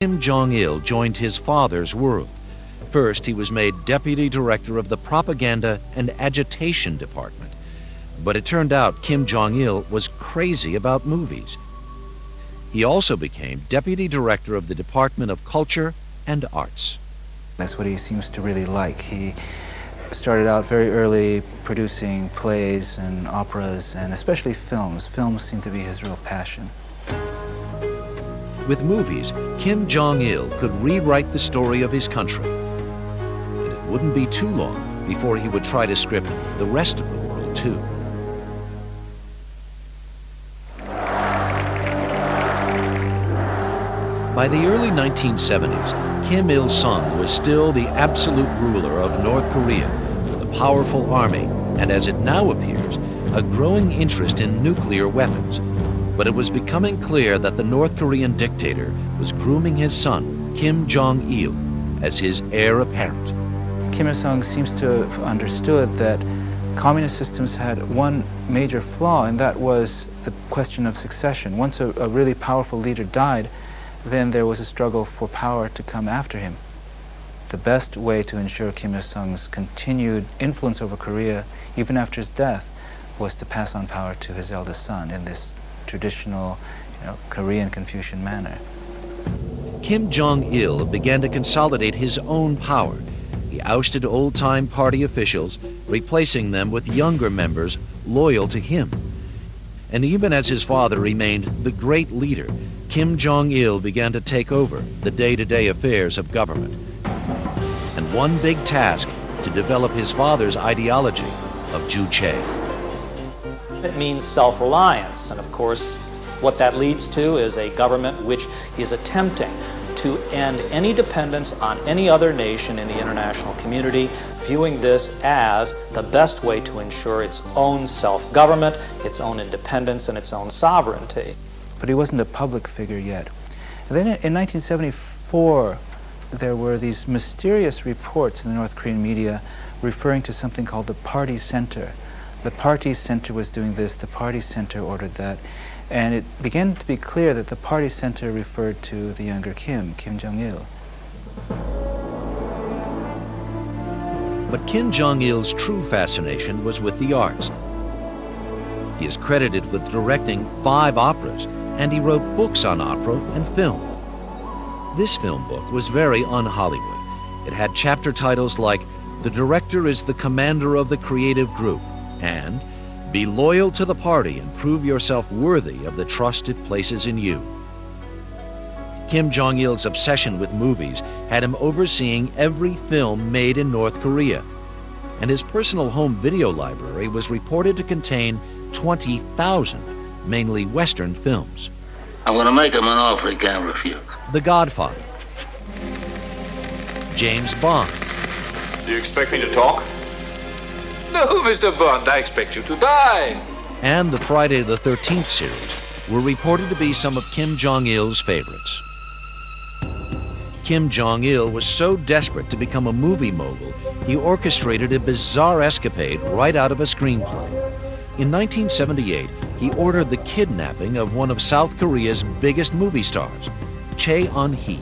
Kim Jong Il joined his father's world. First, he was made deputy director of the Propaganda and Agitation Department. But it turned out Kim Jong Il was crazy about movies. He also became deputy director of the Department of Culture and Arts. That's what he seems to really like. He started out very early producing plays and operas, and especially films. Films seem to be his real passion. With movies, Kim Jong Il could rewrite the story of his country. And it wouldn't be too long before he would try to script the rest of the world, too. By the early 1970s, Kim Il-sung was still the absolute ruler of North Korea, with a powerful army, and as it now appears, a growing interest in nuclear weapons. But it was becoming clear that the North Korean dictator was grooming his son, Kim Jong Il, as his heir apparent. Kim Il-sung seems to have understood that communist systems had one major flaw, and that was the question of succession. Once a really powerful leader died, then there was a struggle for power to come after him. The best way to ensure Kim Il-sung's continued influence over Korea, even after his death, was to pass on power to his eldest son in this traditional, Korean Confucian manner. Kim Jong Il began to consolidate his own power. He ousted old-time party officials, replacing them with younger members loyal to him. And even as his father remained the great leader, Kim Jong Il began to take over the day-to-day affairs of government. And one big task, to develop his father's ideology of Juche. It means self-reliance, and of course what that leads to is a government which is attempting to end any dependence on any other nation in the international community, viewing this as the best way to ensure its own self-government, its own independence, and its own sovereignty. But he wasn't a public figure yet. And then in 1974, there were these mysterious reports in the North Korean media referring to something called the Party Center. The Party Center was doing this, the Party Center ordered that, and it began to be clear that the Party Center referred to the younger Kim Jong Il. But Kim Jong Il's true fascination was with the arts. He is credited with directing 5 operas, and he wrote books on opera and film. This film book was very un-Hollywood. It had chapter titles like "The Director is the Commander of the Creative Group" and "Be Loyal to the Party and Prove Yourself Worthy of the Trust it places in you." Kim Jong Il's obsession with movies had him overseeing every film made in North Korea, and his personal home video library was reported to contain 20,000, mainly Western films. I'm gonna make him an offer he can't refuse. The Godfather, James Bond. Do you expect me to talk? No, Mr. Bond, I expect you to die. And the Friday the 13th series were reported to be some of Kim Jong Il's favorites. Kim Jong Il was so desperate to become a movie mogul, he orchestrated a bizarre escapade right out of a screenplay. In 1978, he ordered the kidnapping of one of South Korea's biggest movie stars, Che Un-hee.